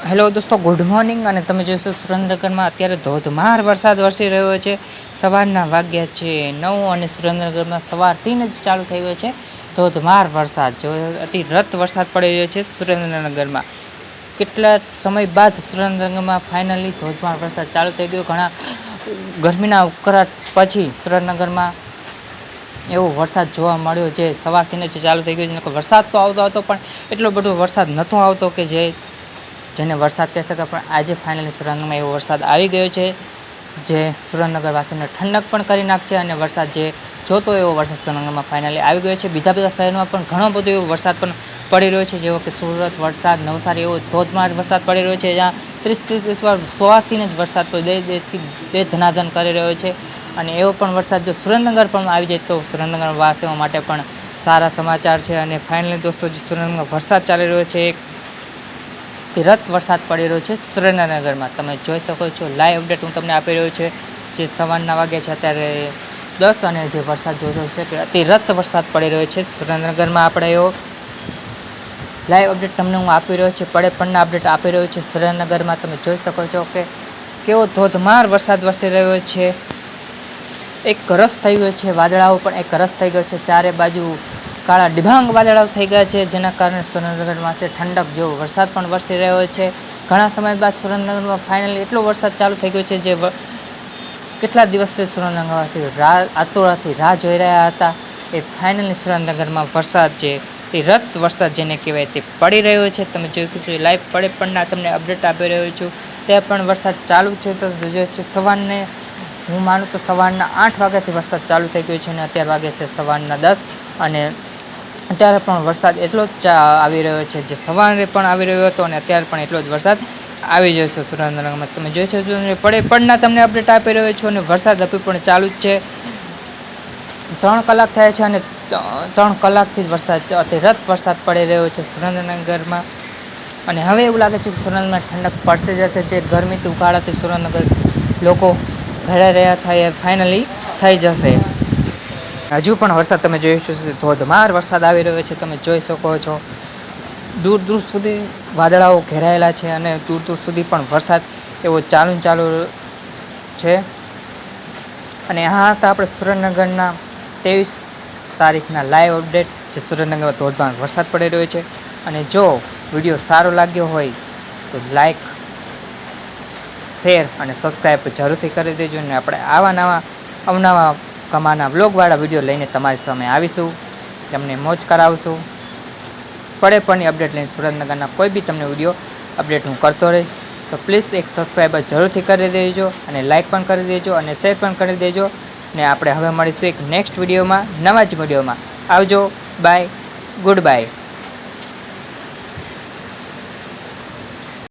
Hello દોસ્તો, good morning. અને તમે જોશો સુરેન્દ્રનગરમાં અત્યારે ધોધમાર વરસાદ વરસી રહ્યો છે. સવારના વાગ્યા છે 9 અને સુરેન્દ્રનગરમાં સવારથી જ ચાલુ થઈ ગયો છે ધોધમાર વરસાદ. જો અતિરત વરસાદ પડી રહ્યો છે સુરેન્દ્રનગરમાં. કેટલા સમય બાદ સુરેન્દ્રનગરમાં ફાઇનલી ધોધમાર વરસાદ ચાલુ થઈ ગયો. ઘણા ગરમીના ઉકળાટ પછી સુરેન્દ્રનગરમાં એવો વરસાદ જોવા મળ્યો જે સવારથી જ ચાલુ થઈ ગયો છે. વરસાદ તો આવતો પણ એટલો બધો વરસાદ નહોતો આવતો કે જેને વરસાદ કહી શકાય, પણ આજે ફાઇનલી સુરેન્દ્રનગરમાં એવો વરસાદ આવી ગયો છે જે સુરેન્દ્રનગરવાસીને ઠંડક પણ કરી નાખશે. અને વરસાદ જે જોતો એવો વરસાદ સુરેન્દ્રનગરમાં ફાઇનલી આવી ગયો છે. બીજા બધા શહેરમાં પણ ઘણો બધો એવો વરસાદ પણ પડી રહ્યો છે, જેવો કે સુરત, વલસાડ, નવસારી એવો ધોધમાર વરસાદ પડી રહ્યો છે, જ્યાં 30 વાર સવારથી જ વરસાદ બે ધનાધન કરી રહ્યો છે. અને એવો પણ વરસાદ જો સુરેન્દ્રનગર પણ આવી જાય તો સુરેન્દ્રનગર વાસીઓ માટે પણ સારા સમાચાર છે. અને ફાઇનલી દોસ્તો, જે સુરેન્દ્રનગરમાં વરસાદ ચાલી રહ્યો છે, રત વરસાદ પડી રહ્યો છે સુરેન્દ્રનગરમાં. તમે જોઈ શકો છો, લાઈવ અપડેટ હું તમને આપી રહ્યો છું. જે સવારના વાગ્યા છે અત્યારે 10 અને જે વરસાદ જોઈ છે કે અતિરત વરસાદ પડી રહ્યો છે સુરેન્દ્રનગરમાં. આપણે એવો લાઈવ અપડેટ તમને હું આપી રહ્યો છું, પડેપણના અપડેટ આપી રહ્યો છે સુરેન્દ્રનગરમાં. તમે જોઈ શકો છો કે કેવો ધોધમાર વરસાદ વરસી રહ્યો છે. એક રસ થઈ ગયો છે, વાદળાઓ પણ એક રસ થઈ ગયો છે. ચારે બાજુ કાળા ડિભાંગ વાદળાઓ થઈ ગયા છે, જેના કારણે સુરેન્દ્રનગરમાં ઠંડક જેવો વરસાદ પણ વરસી રહ્યો છે. ઘણા સમય બાદ સુરેન્દ્રનગરમાં ફાઇનલી એટલો વરસાદ ચાલુ થઈ ગયો છે જે કેટલા દિવસથી સુરેન્દ્રનગરવાસી આતુરતાથી રાહ જોઈ રહ્યા હતા. એ ફાઇનલી સુરેન્દ્રનગરમાં વરસાદ જે રત વરસાદ જેને કહેવાય તે પડી રહ્યો છે. તમે જોયું છે લાઈવ પડેપણના તમને અપડેટ આપી રહ્યો છું. તે પણ વરસાદ ચાલુ છે. તો સવારને હું માનું તો સવારના 8 વાગ્યાથી વરસાદ ચાલુ થઈ ગયો છે અને અત્યારે વાગે છે સવારના 10. અને અત્યારે પણ વરસાદ એટલો જ આવી રહ્યો છે જે સવારે પણ આવી રહ્યો હતો અને અત્યારે પણ એટલો જ વરસાદ આવી રહ્યો છે સુરેન્દ્રનગરમાં. તમે જોઈ શકો છો પડેપણના તમને અપડેટ આપી રહ્યો છું. અને વરસાદ હજુ પણ ચાલુ જ છે. 3 કલાક થયા છે અને 3 કલાકથી જ વરસાદ અતિરત વરસાદ પડી રહ્યો છે સુરેન્દ્રનગરમાં. અને હવે એવું લાગે છે કે સુરેન્દ્રનગરમાં ઠંડક પડશે જશે. જે ગરમીથી ઉકાળાથી સુરેન્દ્રનગર લોકો ઘરે રહ્યા થાય ફાઇનલી થઈ જશે. હજુ પણ વરસાદ તમે જોઈ શકો છો, ધોધમાર વરસાદ આવી રહ્યો છે. તમે જોઈ શકો છો દૂર દૂર સુધી વાદળાઓ ઘેરાયેલા છે અને દૂર દૂર સુધી પણ વરસાદ એવો ચાલુ છે. અને આ હતા આપણે સુરેન્દ્રનગરના 23 તારીખના લાઈવ અપડેટ, જે સુરેન્દ્રનગરમાં ધોધમાર વરસાદ પડી રહ્યો છે. અને જો વિડીયો સારો લાગ્યો હોય તો લાઈક, શેર અને સબસ્ક્રાઈબ જરૂરથી કરી દેજો. અને આપણે આવા નવા અવનવા કમાના વ્લોગવાળા વિડીયો લઈને તમારી સામે આવીશું, તમને મોજ કરાવશું. પડેપણની અપડેટ લઈને સુરેન્દ્રનગરના કોઈ બી તમને વિડીયો અપડેટ હું કરતો રહીશ. તો પ્લીઝ એક સબસ્ક્રાઈબર જરૂરથી કરી દેજો અને લાઈક પણ કરી દેજો અને શેર પણ કરી દેજો. ને આપણે હવે મળીશું એક નેક્સ્ટ વિડીયોમાં, નવા જ વિડીયોમાં. આવજો, બાય, ગુડ બાય.